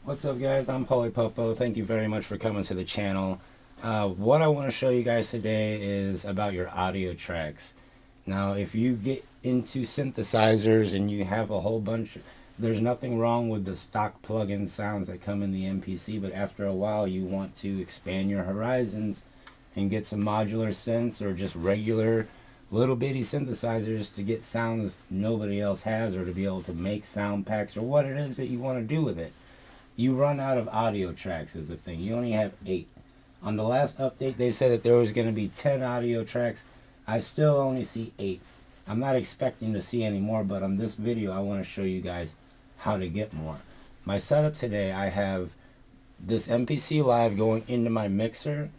What's up, guys? I'm Polipopo. Thank you very much for coming to the channel. What I want to show you guys today is about your audio tracks. Now, if you get into synthesizers and you have a whole bunch, there's nothing wrong with the stock plug-in sounds that come in the MPC, but after a while you want to expand your horizons and get some modular synths or just regular little bitty synthesizers to get sounds nobody else has, or to be able to make sound packs or what it is that you want to do with it. You run out of audio tracks is the thing. You only have 8. On the last update, they said that there was going to be 10 audio tracks. I still only see 8. I'm not expecting to see any more, but on this video, I want to show you guys how to get more. My setup today, I have this MPC Live going into my mixer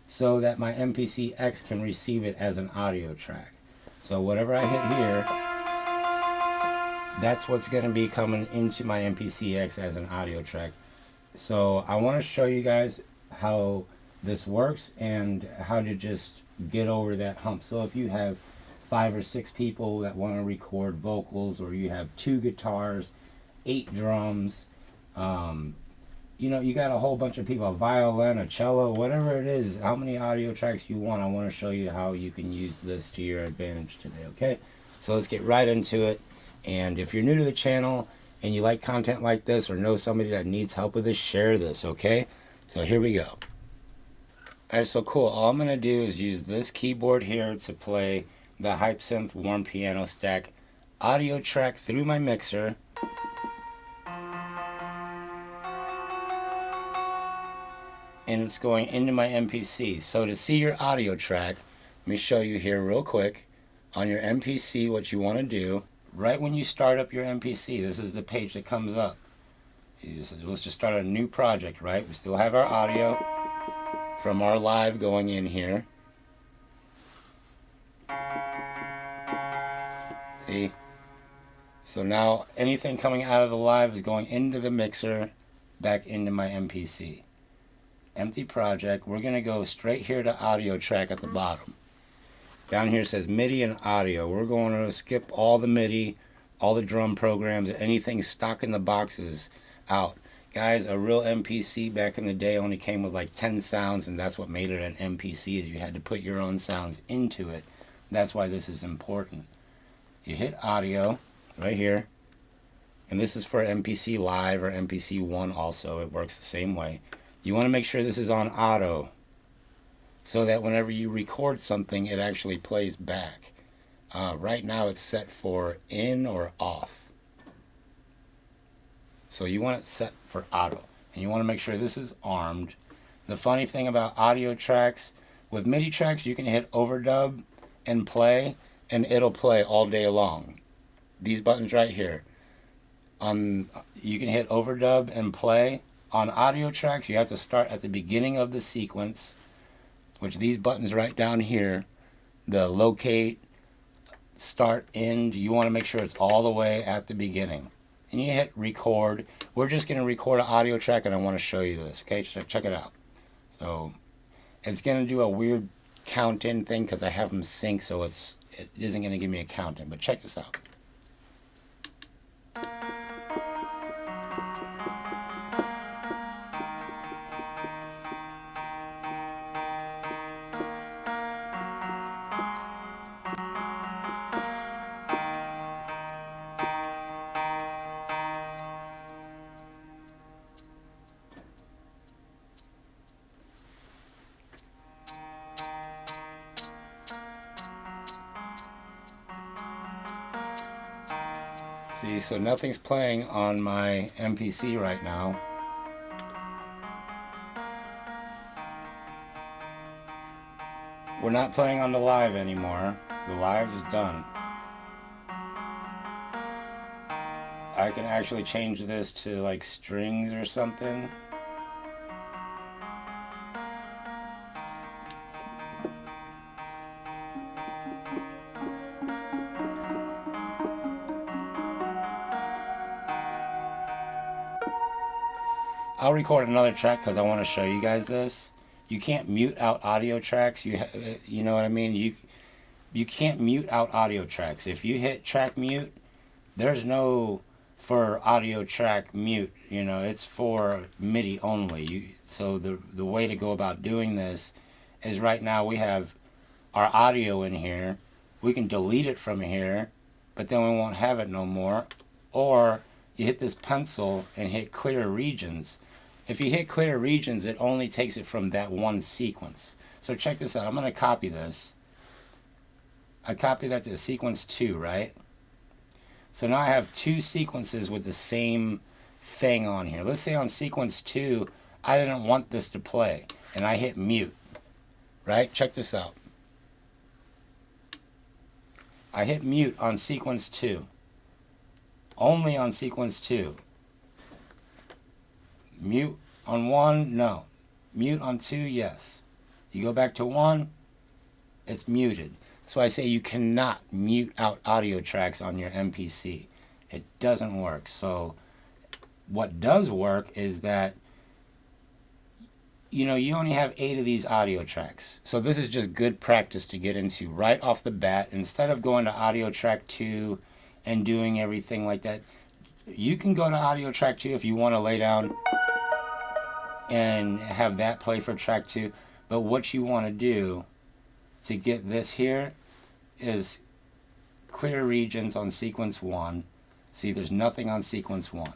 so that my MPC X can receive it as an audio track. So whatever I hit here, that's what's going to be coming into my MPC-X as an audio track. So I want to show you guys how this works and how to just get over that hump. So if you have 5 or 6 people that want to record vocals, or you have 2 guitars, 8 drums, you know, you got a whole bunch of people, a violin, a cello, whatever it is, how many audio tracks you want, I want to show you how you can use this to your advantage today, okay? So let's get right into it. And if you're new to the channel and you like content like this, or know somebody that needs help with this, share this, okay? So here we go. Alright, so cool. All I'm going to do is use this keyboard here to play the Hype Synth Warm Piano Stack audio track through my mixer. And it's going into my MPC. So to see your audio track, let me show you here real quick. On your MPC, what you want to do, right when you start up your MPC, this is the page that comes up. Let's just start a new project, right? We still have our audio from our live going in here. See? So now anything coming out of the live is going into the mixer, back into my MPC. Empty project. We're going to go straight here to audio track at the bottom. Down here it says MIDI and audio. We're going to skip all the MIDI, all the drum programs, anything stock in the boxes out. Guys, a real MPC back in the day only came with like 10 sounds, and that's what made it an MPC, is you had to put your own sounds into it. That's why this is important. You hit audio right here, and this is for MPC Live or MPC One also. It works the same way. You want to make sure this is on auto, so that whenever you record something, it actually plays back. Right now it's set for in or off. So you want it set for auto. And you want to make sure this is armed. The funny thing about audio tracks, with MIDI tracks, you can hit overdub and play, and it'll play all day long. These buttons right here. You can hit overdub and play. On audio tracks, you have to start at the beginning of the sequence, which these buttons right down here, the locate, start, end, you want to make sure it's all the way at the beginning. And you hit record. We're just going to record an audio track, and I want to show you this, okay? Check it out. So it's going to do a weird count-in thing because I have them sync, so it isn't going to give me a count-in, but check this out. See, so nothing's playing on my MPC right now. We're not playing on the live anymore. The live is done. I can actually change this to like strings or something. I'll record another track because I want to show you guys this. You can't mute out audio tracks. You know what I mean? You can't mute out audio tracks. If you hit track mute, there's no for audio track mute. You know, it's for MIDI only. So the way to go about doing this is, right now we have our audio in here. We can delete it from here, but then we won't have it no more. Or you hit this pencil and hit clear regions. If you hit clear regions, it only takes it from that one sequence. So check this out. I'm going to copy this. I copy that to sequence 2, right? So now I have 2 sequences with the same thing on here. Let's say on sequence 2, I didn't want this to play, and I hit mute, right? Check this out. I hit mute on sequence 2. Only on sequence 2. Mute on 1, no. Mute on 2, yes. You go back to 1, it's muted. That's why I say you cannot mute out audio tracks on your MPC. It doesn't work. So what does work is that, you know, you only have 8 of these audio tracks. So this is just good practice to get into right off the bat. Instead of going to audio track 2 and doing everything like that, you can go to audio track 2 if you want to lay down and have that play for track 2. But what you want to do to get this here is clear regions on sequence 1. See, there's nothing on sequence 1.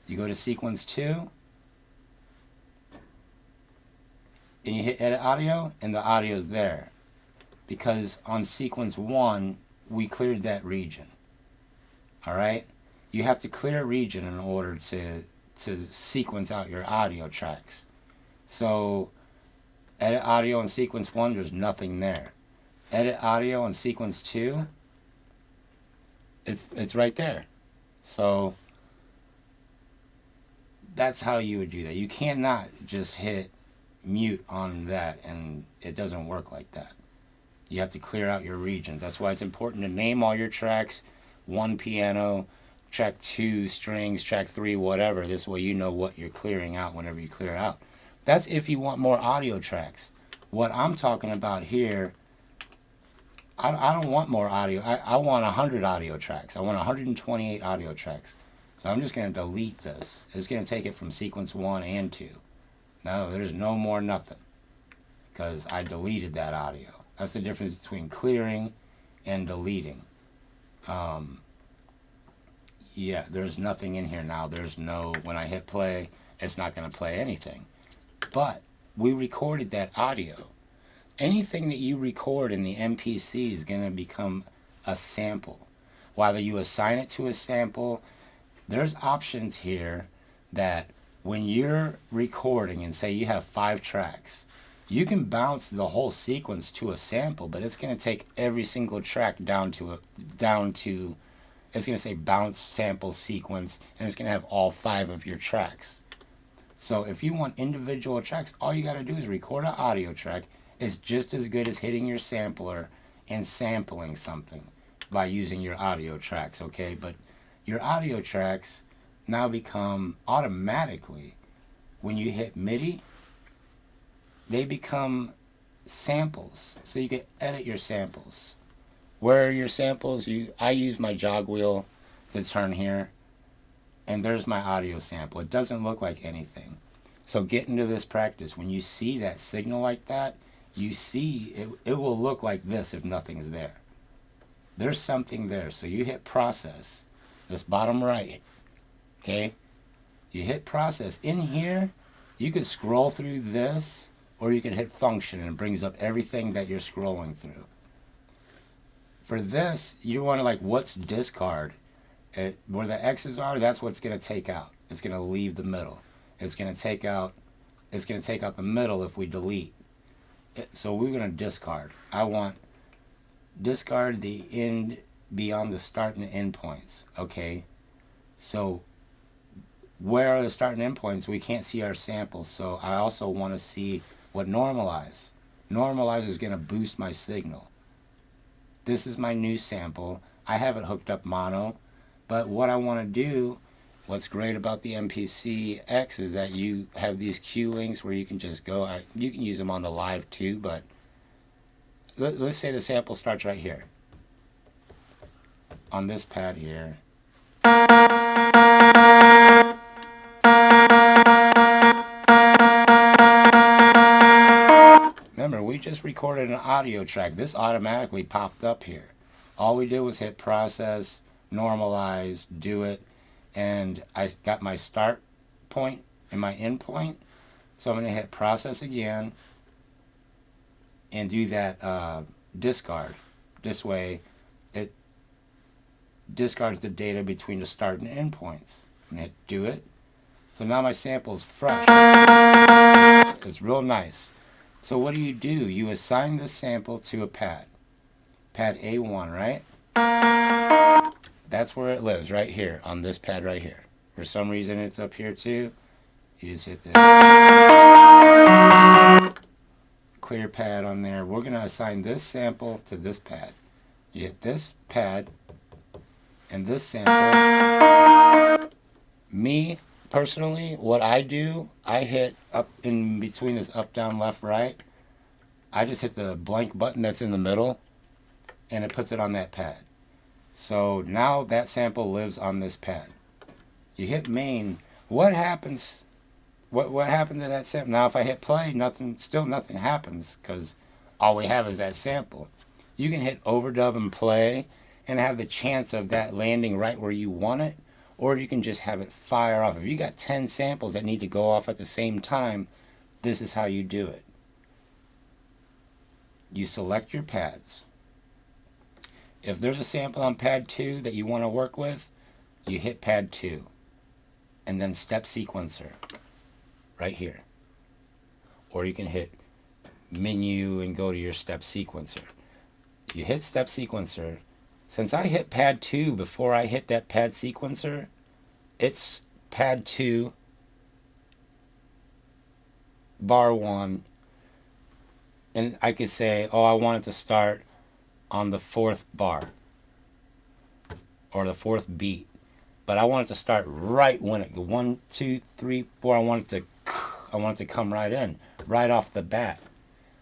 You go to sequence 2 and you hit edit audio, and the audio's there, because on sequence 1 we cleared that region. All right, you have to clear a region in order to sequence out your audio tracks. So edit audio on sequence 1, there's nothing there. Edit audio on sequence 2, it's right there. So that's how you would do that. You cannot just hit mute on that and it doesn't work like that. You have to clear out your regions. That's why it's important to name all your tracks. 1 piano, track 2 strings, track 3 whatever. This way you know what you're clearing out whenever you clear out. That's if you want more audio tracks. What I'm talking about here, I don't want more audio. I want 100 audio tracks. I want 128 audio tracks. So I'm just going to delete this. It's going to take it from sequence 1 and 2. No, there's no more nothing, because I deleted that audio. That's the difference between clearing and deleting. Yeah, there's nothing in here now. There's no, when I hit play, it's not going to play anything. But we recorded that audio. Anything that you record in the MPC is going to become a sample. Whether you assign it to a sample, there's options here that when you're recording and say you have 5 tracks, you can bounce the whole sequence to a sample, but it's going to take every single track down to it's going to say bounce sample sequence, and it's going to have all 5 of your tracks. So if you want individual tracks, all you got to do is record an audio track. It's just as good as hitting your sampler and sampling something by using your audio tracks, okay? But your audio tracks now become automatically, when you hit MIDI, they become samples. So you can edit your samples. Where are your samples? I use my jog wheel to turn here, and there's my audio sample. It doesn't look like anything. So get into this practice. When you see that signal like that, you see it will look like this if nothing's there. There's something there. So you hit process, this bottom right, okay? You hit process. In here, you could scroll through this, or you could hit function, and it brings up everything that you're scrolling through. For this, you want to, like, what's discard? Where the X's are, that's what's going to take out. It's going to leave the middle. It's going to take out the middle if we delete. So we're going to discard. I want discard the end beyond the start and end points. Okay, so where are the start and end points? We can't see our samples, so I also want to see what normalize. Normalize is going to boost my signal. This is my new sample. I have it hooked up mono, but what I want to do, what's great about the MPC X is that you have these cue links where you can just go, you can use them on the live too, but let's say the sample starts right here on this pad here. Remember, we just recorded an audio track. This automatically popped up here. All we did was hit process, normalize, do it, and I got my start point and my end point. So I'm going to hit process again and do that discard. This way it discards the data between the start and end points. I'm going to hit do it. So now my sample is fresh. It's real nice. So what do? You assign this sample to a pad. Pad A1, right? That's where it lives, right here, on this pad right here. For some reason it's up here too. You just hit this clear pad on there. We're going to assign this sample to this pad. You hit this pad and this sample. Me, personally, what I do, I hit up in between this up, down, left, right. I just hit the blank button that's in the middle and it puts it on that pad. So now that sample lives on this pad. You hit main. What happens? What happened to that sample? Now if I hit play, still nothing happens because all we have is that sample. You can hit overdub and play and have the chance of that landing right where you want it, or you can just have it fire off. If you got 10 samples that need to go off at the same time, this is how you do it. You select your pads. If there's a sample on pad 2 that you want to work with, you hit pad 2 and then step sequencer right here. Or you can hit menu and go to your step sequencer. You hit step sequencer. Since I hit pad 2 before I hit that pad sequencer, it's pad 2 bar 1, and I could say, oh, I want it to start on the 4th bar or the 4th beat, but I want it to start right when it 1, 2, 3, 4. I want it to come right in, right off the bat.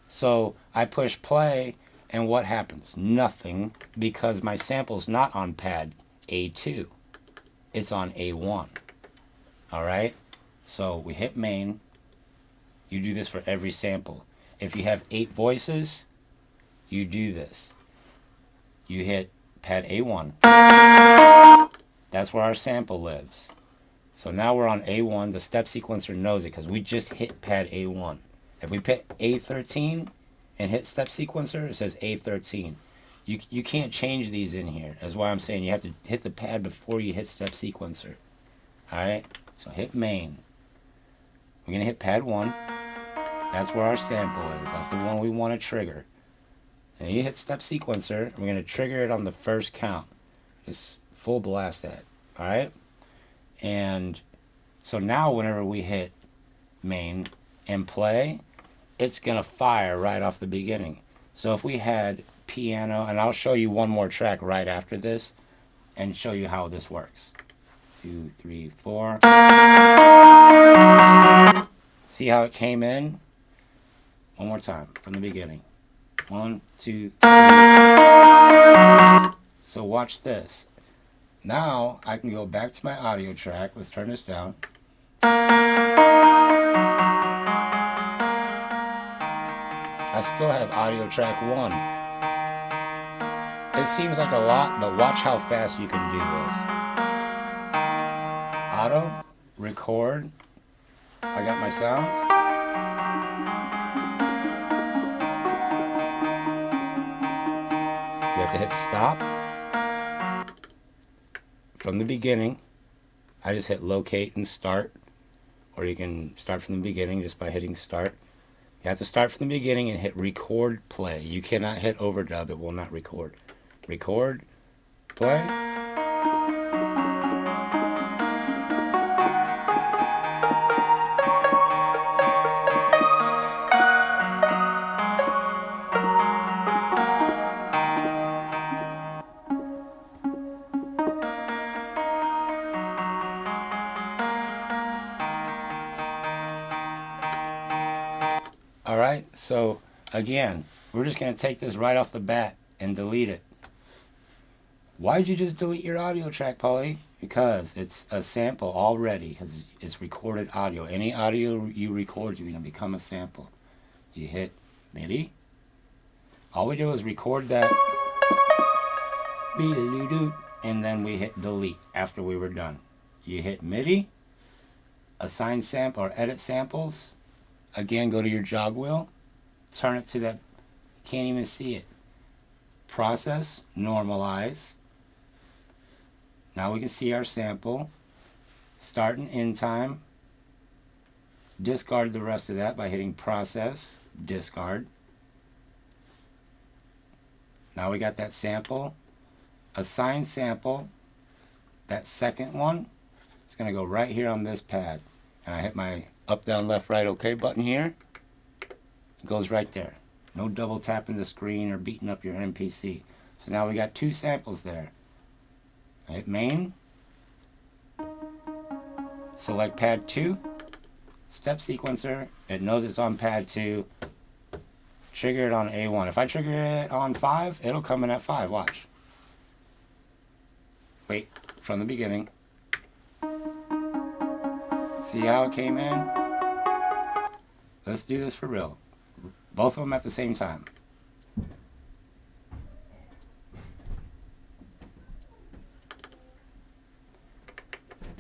So I push play, and what happens? Nothing, because my sample's not on pad A2. It's on A1. All right? So we hit main. You do this for every sample. If you have 8 voices, you do this. You hit pad A1. That's where our sample lives. So now we're on A1. The step sequencer knows it because we just hit pad A1. If we pick A13 and hit step sequencer, it says A13. You can't change these in here. That's why I'm saying you have to hit the pad before you hit step sequencer. Alright? So hit main. We're going to hit pad 1. That's where our sample is. That's the one we want to trigger. And you hit step sequencer. We're going to trigger it on the first count. Just full blast that. Alright? And so now whenever we hit main and play, it's going to fire right off the beginning. So if we had piano, and I'll show you one more track right after this and show you how this works. 2, 3, 4. See how it came in? One more time from the beginning. 1, 2, 3. So watch this. Now I can go back to my audio track. Let's turn this down. I still have audio track 1. It seems like a lot, but watch how fast you can do this. Auto, record. I got my sounds. You have to hit stop. From the beginning, I just hit locate and start. Or you can start from the beginning just by hitting start. You have to start from the beginning and hit record play. You cannot hit overdub, it will not record. Record, play. Alright, so again, we're just going to take this right off the bat and delete it. Why'd you just delete your audio track, Polly? Because it's a sample already, because it's recorded audio. Any audio you record, you're going to become a sample. You hit MIDI. All we do is record that, and then we hit delete after we were done. You hit MIDI, assign sample or edit samples. Again, go to your jog wheel, turn it to that, can't even see it. Process, normalize. Now we can see our sample. Start and end time. Discard the rest of that by hitting process, discard. Now we got that sample. Assign sample. That second one is going to go right here on this pad. And I hit my up, down, left, right, OK button here. It goes right there. No double tapping the screen or beating up your MPC. So now we got two samples there. I hit main. Select pad 2. Step sequencer. It knows it's on pad 2. Trigger it on A1. If I trigger it on 5, it'll come in at 5. Watch. Wait, from the beginning. See how it came in? Let's do this for real. Both of them at the same time.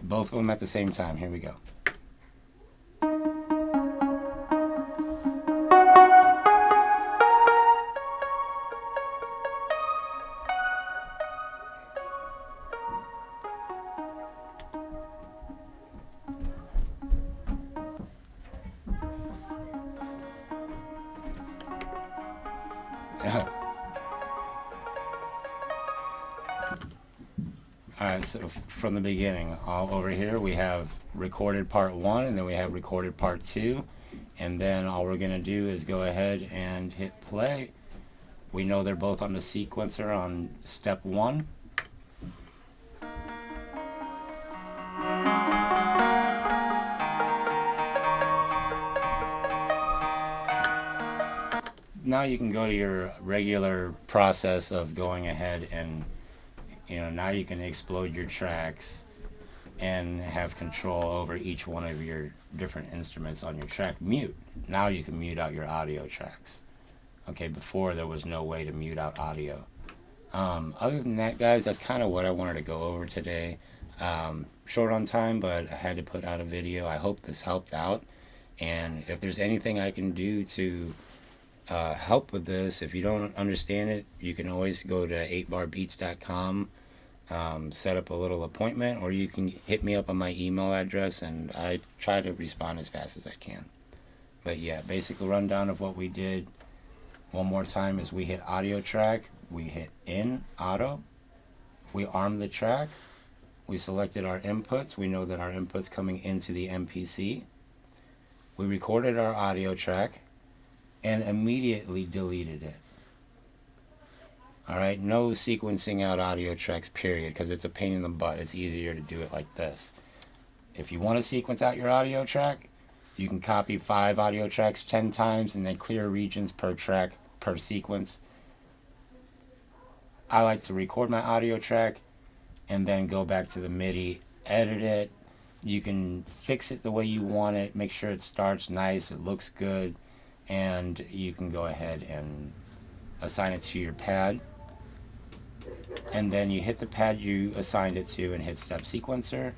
Both of them at the same time. Here we go. Alright, so from the beginning, all over here we have recorded part 1 and then we have recorded part 2, and then all we're going to do is go ahead and hit play. We know they're both on the sequencer on step 1. Now you can go to your regular process of going ahead and now you can explode your tracks and have control over each one of your different instruments on your track. Mute. Now you can mute out your audio tracks. Okay, before there was no way to mute out audio. Other than that, guys, that's kind of what I wanted to go over today. Short on time, but I had to put out a video. I hope this helped out. And if there's anything I can do to help with this, if you don't understand it, you can always go to 8barbeats.com, set up a little appointment, or you can hit me up on my email address, and I try to respond as fast as I can. But yeah, basic rundown of what we did one more time is we hit audio track, we hit in auto, we armed the track, we selected our inputs, we know that our inputs coming into the MPC, we recorded our audio track and immediately deleted it. Alright, no sequencing out audio tracks, period, because it's a pain in the butt. It's easier to do it like this. If you want to sequence out your audio track, you can copy 5 audio tracks 10 times and then clear regions per track, per sequence. I like to record my audio track and then go back to the MIDI, edit it. You can fix it the way you want it, make sure it starts nice, it looks good, and you can go ahead and assign it to your pad. And then you hit the pad you assigned it to and hit step sequencer,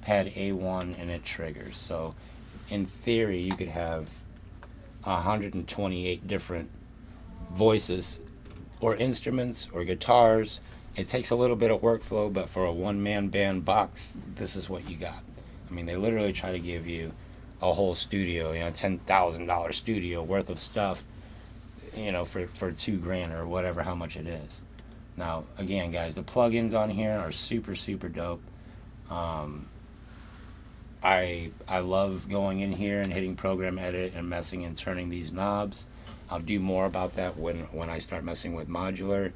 pad A1, and it triggers. So in theory, you could have 128 different voices or instruments or guitars. It takes a little bit of workflow, but for a one-man band box, this is what you got. I mean, they literally try to give you a whole studio, $10,000 studio worth of stuff, for $2,000 or whatever, how much it is. Now, again, guys, the plugins on here are super, super dope. I love going in here and hitting program edit and messing and turning these knobs. I'll do more about that when I start messing with modular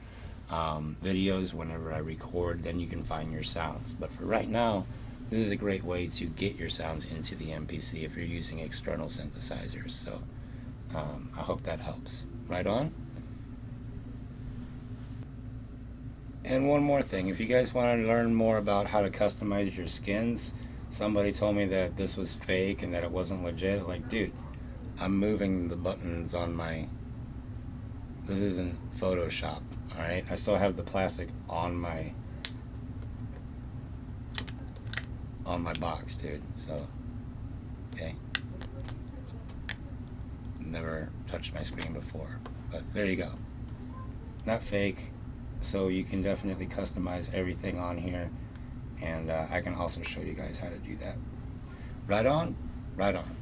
videos. Whenever I record, then you can find your sounds. But for right now, this is a great way to get your sounds into the MPC if you're using external synthesizers. So I hope that helps. Right on. And one more thing, if you guys want to learn more about how to customize your skins, somebody told me that this was fake and that it wasn't legit. Like, dude, I'm moving the buttons on my, this isn't Photoshop, alright? I still have the plastic on my box, dude. So, okay. Never touched my screen before, but there you go. Not fake. So you can definitely customize everything on here, and I can also show you guys how to do that. Right on, right on.